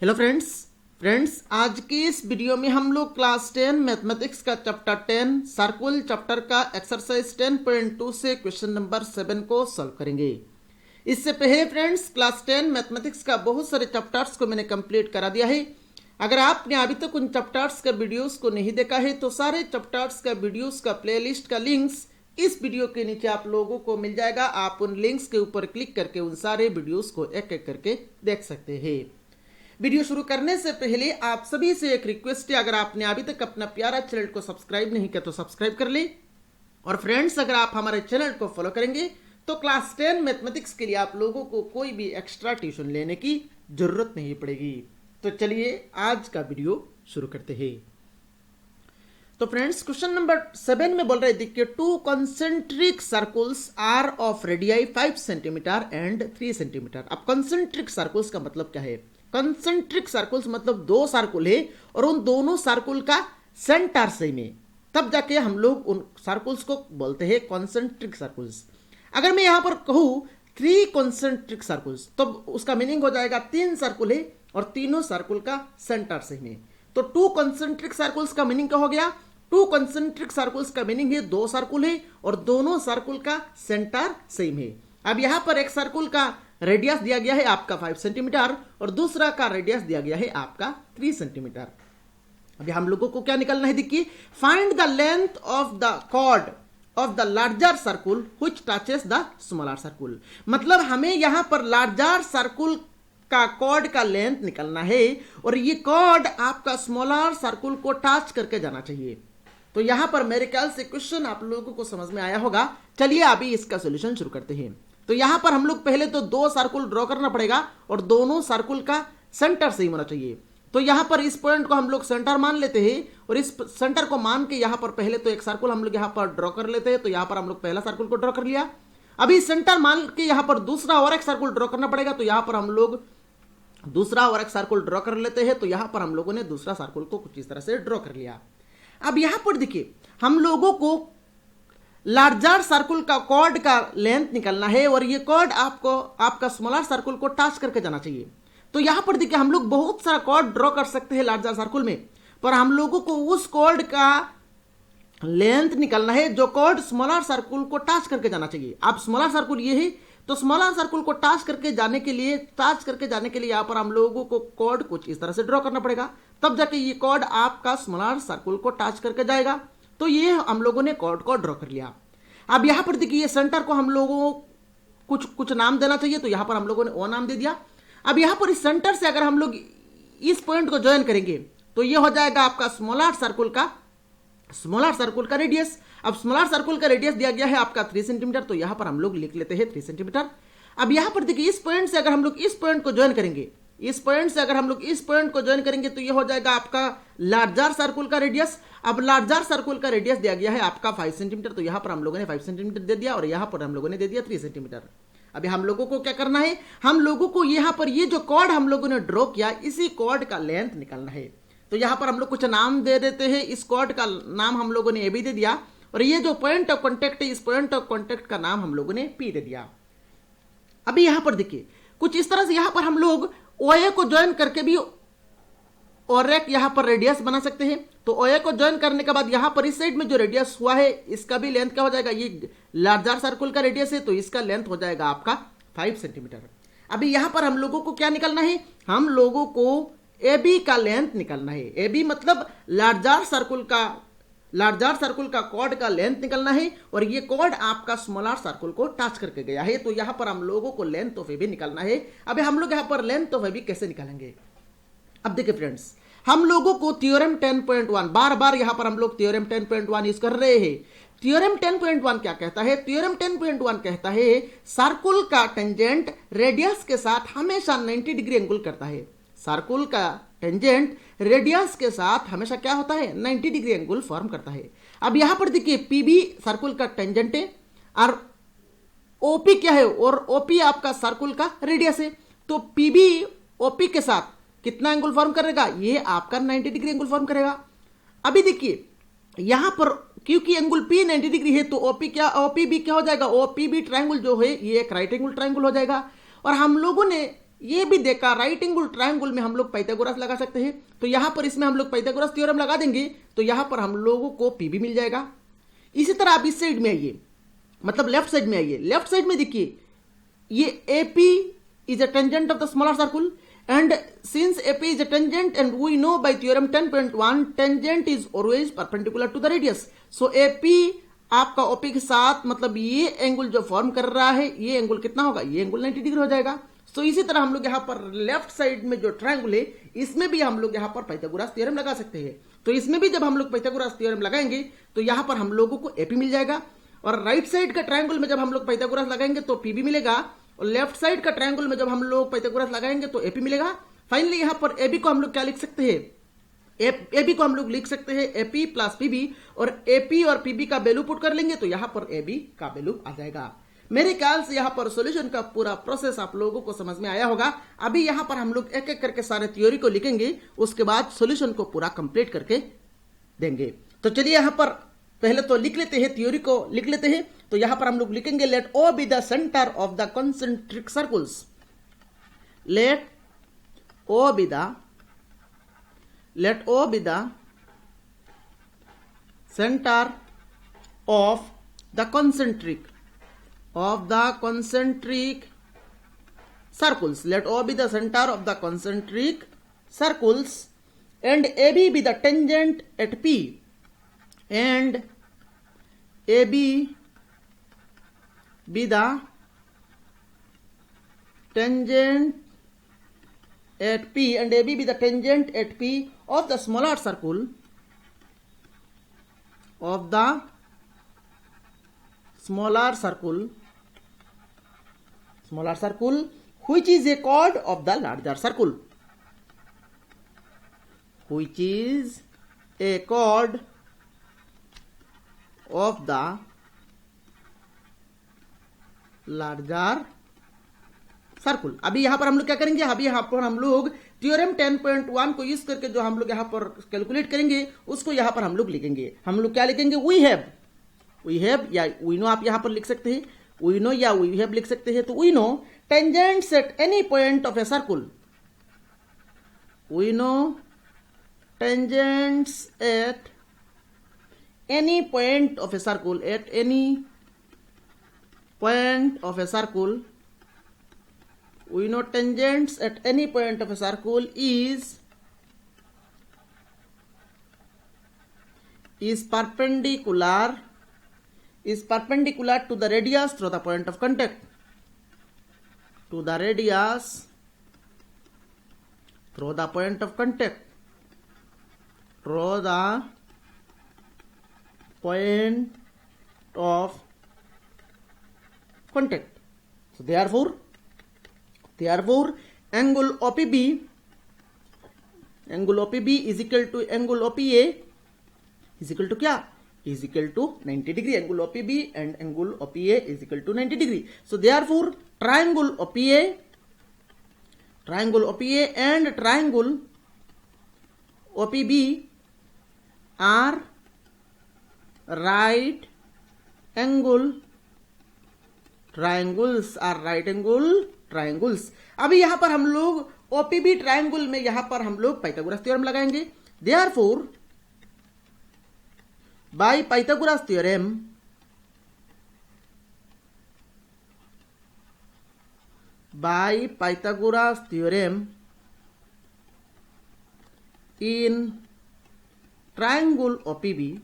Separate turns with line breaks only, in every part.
Hello friends आज की इस वीडियो में हम लोग क्लास 10 मैथमेटिक्स का चैप्टर 10 सर्कुल चैप्टर का एक्सरसाइज 10.2 से क्वेश्चन नंबर 7 को सॉल्व करेंगे। इससे पहले फ्रेंड्स क्लास 10 मैथमेटिक्स का बहुत सारे चैप्टर्स को मैंने कंप्लीट करा दिया है। अगर आपने अभी तक उन चैप्टर्स का वीडियोस को नहीं देखा है तो सारे चैप्टर्स का वीडियोस का प्लेलिस्ट का लिंक्स इस वीडियो के नीचे आप लोगों को मिल जाएगा। आप उन लिंक्स के ऊपर क्लिक करके उन सारे वीडियोस को एक एक करके देख सकते हैं। वीडियो शुरू करने से पहले आप सभी से एक रिक्वेस्ट है, अगर आपने अभी तक अपना प्यारा चैनल को सब्सक्राइब नहीं किया तो सब्सक्राइब कर ले। और फ्रेंड्स अगर आप हमारे चैनल को फॉलो करेंगे तो क्लास 10 मैथमेटिक्स के लिए आप लोगों को कोई भी एक्स्ट्रा ट्यूशन लेने की जरूरत नहीं पड़ेगी। तो चलिए आज का वीडियो शुरू करते हैं। तो फ्रेंड्स क्वेश्चन नंबर 7 में बोल रहे देखिए, 2 concentric circles are of radii 5 centimetre and 3 centimetre. अब कॉन्सेंट्रिक सर्कल्स का मतलब क्या है? कंसेंट्रिक सर्कल्स मतलब दो सर्कल है और उन दोनों सर्कल का सेंटर सेम है, तब जाके हम लोग उन सर्कल्स को बोलते हैं कॉन्सेंट्रिक सर्कल्स। अगर मैं यहां पर कहूं 3 कॉन्सेंट्रिक सर्कल्स तो उसका मीनिंग हो जाएगा 3 सर्कल है और तीनों सर्कल का सेंटर सेम है। तो 2 कॉन्सेंट्रिक सर्कल्स का मीनिंग क्या हो गया? 2 कॉन्सेंट्रिक सर्कल्स का मीनिंग है 2 सर्कल है और दोनों सर्कल का सेंटर सेम है। अब यहां पर एक सर्कल का रेडियस दिया गया है आपका 5 सेंटीमीटर और दूसरा का रेडियस दिया गया है आपका 3 सेंटीमीटर। अभी हम लोगों को क्या निकालना है? देखिए, find the length of the chord of the larger circle which touches the smaller circle. मतलब हमें यहां पर लार्जर सर्कल का कॉर्ड का लेंथ निकालना है और ये कॉर्ड आपका स्मॉलर सर्कल को टच करके जाना चाहिए। तो यहां पर मेरे ख्याल से क्वेश्चन आप लोगों को समझ में आया होगा। चलिए अभी इसका सॉल्यूशन शुरू करते हैं। तो यहां पर हम लोग पहले तो 2 सर्कल ड्रॉ करना पड़ेगा और दोनों सर्कल का सेंटर सही होना चाहिए। तो यहां पर इस पॉइंट को हम लोग सेंटर मान लेते हैं और इस सेंटर को मान के यहां पर पहले तो एक सर्कल हम लोग यहां पर ड्रॉ कर लेते हैं। तो यहां पर हम लोग पहला सर्कल को ड्रॉ कर लिया। अभी सेंटर मान के यहां पर दूसरा और एक सर्कल ड्रॉ करना पड़ेगा। तो यहां पर हम लोग दूसरा और एक सर्कल ड्रॉ कर लेते हैं। तो यहां पर हम लोगों ने दूसरा सर्कल को कुछ इस तरह से ड्रॉ कर लिया। अब यहां पर देखिए, हम लोगों को लार्जर सर्कल का कॉर्ड का लेंथ निकालना है और ये कॉर्ड आपको आपका स्मॉलर सर्कल को टच करके जाना चाहिए। तो यहां पर देखिए, हम लोग बहुत सारा कॉर्ड ड्रॉ कर सकते हैं लार्जर सर्कल में, पर हम लोगों को उस कॉर्ड का लेंथ निकालना है जो कॉर्ड स्मॉलर सर्कल को टच करके जाना चाहिए। अब स्मॉलर सर्कल ये है, तो स्मॉलर सर्कल को टच करके जाने के लिए यहां पर हम लोगों को कॉर्ड कुछ इस तरह से ड्रॉ करना पड़ेगा, तब जाके ये कॉर्ड आपका स्मॉलर सर्कल को टच करके जाएगा। तो ये हम लोगों ने कॉर्ड को ड्रॉ कर लिया। अब यहां पर देखिए, सेंटर को हम लोगों को कुछ नाम देना चाहिए। तो यहां पर हम लोगों ने ओ नाम दे दिया। अब यहां पर इस सेंटर से अगर हम लोग इस पॉइंट को ज्वाइन करेंगे तो ये हो जाएगा आपका स्मॉलर सर्कल का रेडियस। अब स्मॉलर सर्कल का रेडियस दिया गया है आपका 3 सेंटीमीटर। तो यहां पर हम लोग लिख लेते हैं 3 सेंटीमीटर। अब यहां पर देखिए, इस पॉइंट से अगर हम लोग इस पॉइंट को ज्वाइन करेंगे तो ये हो जाएगा आपका लार्जर सर्कल का रेडियस। अब लार्जर सर्कल का रेडियस दिया गया है आपका 5 सेंटीमीटर। तो यहां पर हम लोगों ने 5 सेंटीमीटर दे दिया और यहां पर हम लोगों ने दे दिया 3 सेंटीमीटर। अभी हम लोगों को क्या करना है? हम लोगों को यहां पर ये जो कॉर्ड हम लोगों ने ड्रॉ किया, इसी कॉर्ड का लेंथ निकालना है। तो यहां पर हम लोग कुछ नाम दे देते हैं। इस कॉर्ड का नाम हम लोगों ने ए बी दे दिया और ये जो पॉइंट ऑफ कॉन्टेक्ट है, इस पॉइंट ऑफ कॉन्टेक्ट का नाम हम लोगों ने पी दे दिया। अभी यहां पर देखिए, कुछ इस तरह से यहां पर हम लोग ओए को ज्वाइन करके भी और एक यहां पर रेडियस बना सकते हैं। तो ओए को ज्वाइन करने के बाद यहां पर इस साइड में जो रेडियस हुआ है, इसका भी लेंथ क्या हो जाएगा? ये लार्जर सर्कल का रेडियस है तो इसका लेंथ हो जाएगा आपका 5 सेंटीमीटर। अभी यहां पर हम लोगों को क्या निकालना है? हम लोगों को ए बी का लेंथ निकालना है। ए बी मतलब लार्जर सर्कल का कॉर्ड का लेंथ निकालना है और ये कॉर्ड आपका स्मॉलर सर्कल को टच करके गया है। तो यहां पर हम लोगों को लेंथ ऑफ ए बी निकालना है। अभी हम लोग यहां पर लेंथ ऑफ ए बी कैसे निकालेंगे? अब देखिए फ्रेंड्स, हम लोगों को थ्योरम 10.1 बार यहां पर हम लोग थ्योरम 10.1 यूज कर रहे हैं। थ्योरम 10.1 क्या कहता है? थ्योरम 10.1 कहता है सर्कल का टेंजेंट रेडियस के साथ हमेशा 90 डिग्री एंगल करता है। सर्कल का टेंजेंट रेडियस के साथ हमेशा क्या होता है? 90 डिग्री एंगल फॉर्म करता है। अब यहां पर देखिए, पीबी सर्कल का टेंजेंट है और ओपी क्या है? और ओपी आपका सर्कल का रेडियस है। तो पीबी ओपी के साथ कितना एंगल फॉर्म करेगा? ये आपका 90 डिग्री एंगल फॉर्म करेगा। अभी देखिए, यहां पर क्योंकि एंगल पी 90 डिग्री है तो ओपी भी क्या हो जाएगा? ओपी भी ट्रायंगल जो है ये एक राइट एंगल ट्रायंगल हो जाएगा। और हम लोगों ने ये भी देखा राइट एंगल ट्रायंगल में हम लोग पाइथागोरस लगा सकते हैं। तो यहां पर इसमें हम लोग पाइथागोरस थ्योरम लगा देंगे तो यहां पर हम लोगों को पी भी मिल जाएगा। इसी तरह आप इस साइड में आइए, मतलब लेफ्ट साइड में आइए। लेफ्ट साइड में देखिए ये AP is a tangent of the smaller circle, and since AP is a tangent and we know by theorem 10.1 tangent is always perpendicular to the radius, so AP आपका OP के साथ मतलब ये angle जो form कर रहा है ये एंगल कितना होगा, ये एंगल 90 डिग्री हो जाएगा। सो इसी तरह हम लोग यहाँ पर लेफ्ट साइड में जो ट्रायंगल है इसमें भी हम लोग यहाँ पर पाइथागोरस थ्योरम लगा सकते हैं। तो इसमें भी जब हम लोग पाइथागोरस थ्योरम लगाएंगे तो यहाँ पर हम लोगों को AP मिल जाएगा, और राइट साइड का ट्रायंगल में जब हम लोग पाइथागोरस लगाएंगे तो PB मिलेगा, और लेफ्ट साइड का ट्रायंगल में जब हम लोग पाइथागोरस लगाएंगे तो AP मिलेगा। फाइनली यहाँ पर AB को हम लोग क्या लिख सकते हैं, AB को हम लोग लिख सकते हैं AP प्लस PB, और AP और PB का वैल्यू पुट कर लेंगे तो यहाँ पर AB का वैल्यू आ जाएगा। मेरे ख्याल से यहाँ पर सॉल्यूशन का पूरा प्रोसेस आप लोगों को समझ में आया होगा। अभी यहाँ पर हम लोग एक एक करके सारे थ्योरी को लिखेंगे, उसके बाद सॉल्यूशन को पूरा कंप्लीट करके देंगे। तो चलिए यहाँ पर पहले तो लिख लेते हैं, थ्योरी को लिख लेते हैं। तो यहां पर हम लोग लिखेंगे let O be the centre of the concentric circles, let O be the centre of the concentric circles, let O be the center of the concentric circles and AB be the tangent at P, and AB be the tangent at P, and AB be the tangent at P of the smaller circle which is a chord of the larger circle, which is a chord of the larger circle. अभी यहां पर हम लोग क्या करेंगे, अभी यहां पर हम लोग थ्योरम 10.1 को यूज करके जो हम लोग यहां पर कैलकुलेट करेंगे उसको यहां पर हम लोग लिखेंगे। हम लोग क्या लिखेंगे, वी हैव या वी नो आप यहां पर लिख सकते हैं, वी नो या वी हैव लिख सकते हैं। तो we know tangents at any point of a circle, we know tangents at any point of a circle, at any point of a circle, we know tangents at any point of a circle is perpendicular to the radius through the point of contact, to the radius through the point of contact, through the point of contact. So therefore angle OPB is equal to angle OPA is equal to क्या, is equal to 90 degree. Angle OPB and angle OPA is equal to 90 degree. So therefore triangle OPA and triangle OPB are right angle triangles, अभी यहां पर हम लोग OPB triangle में यहां पर हम लोग पाइथागोरस थ्योरम लगाएंगे। Therefore by Pythagoras theorem in triangle OPB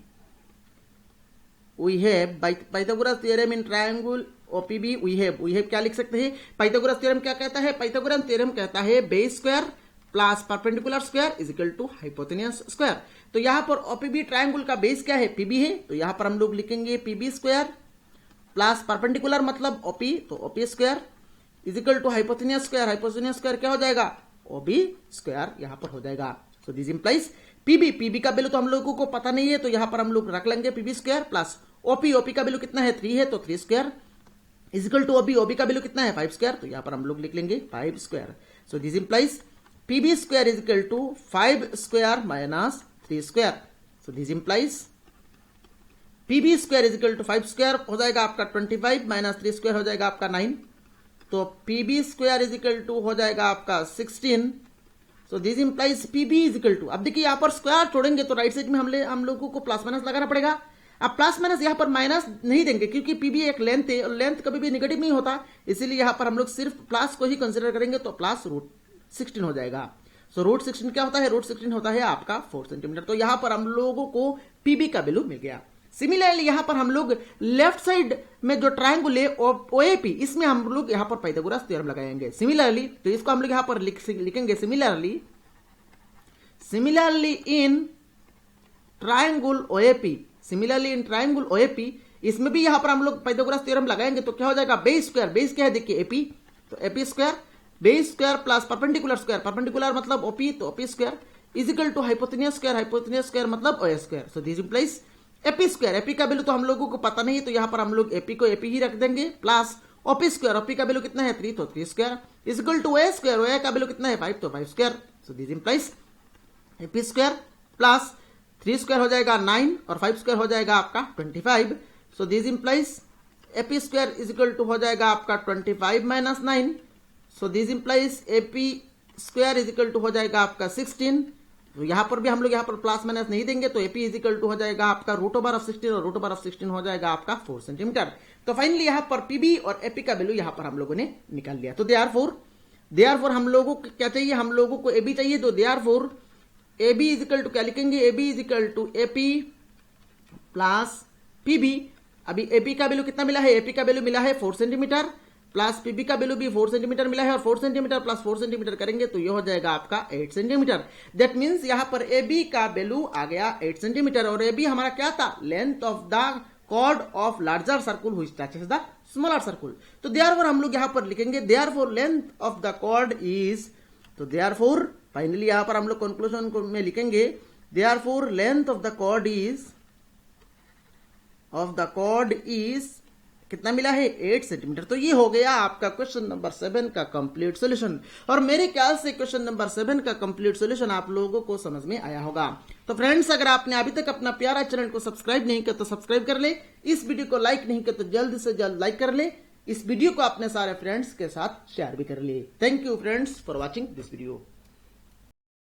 we have, by Pythagoras theorem in triangle OPB we have क्या लिख सकते हैं, पाइथागोरस थ्योरम क्या कहता है, पाइथागोरस थ्योरम कहता है base square plus perpendicular square is equal to hypotenuse square. तो यहां पर OPB ट्रायंगल का बेस क्या है, PB है, तो यहां पर हम लोग लिखेंगे PB स्क्वायर प्लस परपेंडिकुलर मतलब OP, तो OP square is equal to hypotenuse square क्या हो जाएगा, OB स्क्वायर यहां पर हो जाएगा। सो दिस इंप्लाइज PB का वैल्यू तो हम लोगों को पता नहीं है, तो यहां पर हम लोग रख लेंगे PB स्क्वायर प्लस OP का वैल्यू कितना है 3 है, तो 3 square is equal to OB का वैल्यू कितना है 5 स्क्वायर, तो यहां पर हम लोग लिख लेंगे 5 square. So this implies PB square is equal to 5 square minus 3 square. So this implies PB square is equal to 5 square हो जाएगा आपका 25 माइनस 3 स्क्वायर हो जाएगा आपका 9, तो PB square is equal to हो जाएगा आपका 16। So this implies PB is equal to, अब देखिए यहां पर स्क्वायर छोड़ेंगे तो राइट साइड में हम लोगों को प्लस माइनस लगाना पड़ेगा। अब प्लस माइनस यहां पर माइनस नहीं देंगे क्योंकि पीबी एक लेंथ है और लेंथ कभी भी नेगेटिव नहीं होता, इसीलिए यहां पर हम लोग सिर्फ प्लस को ही कंसिडर करेंगे, तो प्लस रूट 16 हो जाएगा। सो रूट 16 क्या होता है, रूट 16 होता है आपका 4 सेंटीमीटर। तो यहां पर हम लोगों को पीबी का वैल्यू मिल गया। सिमिलरली यहां पर हम लोग लेफ्ट साइड में जो ट्रायंगल है ओएपी, इसमें हम लोग यहां पर पाइथागोरस थ्योरम लगाएंगे। सिमिलरली तो इसको हम लोग यहां पर लिखेंगे सिमिलरली इन ट्रायंगल ओएपी, इसमें भी यहां पर हम लोग पाइथागोरस थ्योरम लगाएंगे। तो क्या हो जाएगा, बेस स्क्वायर, बेस क्या है देखिए एपी, तो AP square, base square plus perpendicular square, perpendicular मतलब ओपी, तो OP square is equal to hypotenuse square, hypotenuse square मतलब OA square. So this implies AP square, AP का वैल्यू तो हम लोगों को पता नहीं है, तो यहां पर हम लोग एपी को एपी ही रख देंगे, प्लस ओपी स्क्वायर, ओपी का वैल्यू कितना है 3, तो 3 स्क्वायर इज इक्वल टू ओए स्क्वायर, ओए का वैल्यू कितना है 5, तो 5 square. So this implies AP square plus 3 square हो जाएगा 9 और 5 स्क्वायर हो जाएगा आपका 25। So this implies AP square is equal to हो जाएगा आपका 25 minus 9। So this implies AP square is equal to हो जाएगा आपका 16। तो यहां पर भी हम लोग यहां पर प्लस माइनस नहीं देंगे, तो एपी इज इक्वल टू हो जाएगा आपका रूट ओवर ऑफ 16 और रूट ओवर ऑफ 16 हो जाएगा आपका 4 सेंटीमीटर। तो फाइनली यहां पर पीबी और एपी का वैल्यू यहां पर हम लोगों ने निकाल लिया। तो देयरफॉर हम लोगों को क्या चाहिए, हम लोगों को एबी चाहिए, तो therefore AB is equal to क्या लिखेंगे, AB is equal to AP plus PB. अभी एपी का वैल्यू कितना मिला है, एपी का वैल्यू मिला है 4 सेंटीमीटर प्लस पीबी का वैल्यू भी 4 सेंटीमीटर मिला है, और 4 सेंटीमीटर प्लस 4 सेंटीमीटर करेंगे तो ये हो जाएगा आपका 8 सेंटीमीटर। दैट मींस यहां पर एबी का वैल्यू आ गया 8 सेंटीमीटर, और एबी हमारा क्या था, length of the chord of larger circle which touches the smaller circle. तो देयरफॉर हम लोग यहां पर लिखेंगे therefore length of the chord is, तो देयरफॉर फाइनली यहां पर हम लोग कंक्लूजन में लिखेंगे therefore length of the chord is कितना मिला है 8 सेंटीमीटर। तो ये हो गया आपका क्वेश्चन नंबर 7 का कंप्लीट सॉल्यूशन, और मेरे ख्याल से क्वेश्चन नंबर 7 का कंप्लीट सॉल्यूशन आप लोगों को समझ में आया होगा। तो फ्रेंड्स, अगर आपने अभी तक अपना प्यारा चैनल को सब्सक्राइब नहीं किया तो सब्सक्राइब कर ले, इस वीडियो को लाइक नहीं किया तो जल्द से जल्द लाइक कर ले, इस वीडियो को अपने सारे फ्रेंड्स के साथ शेयर भी कर ले। Thank you friends for watching this video.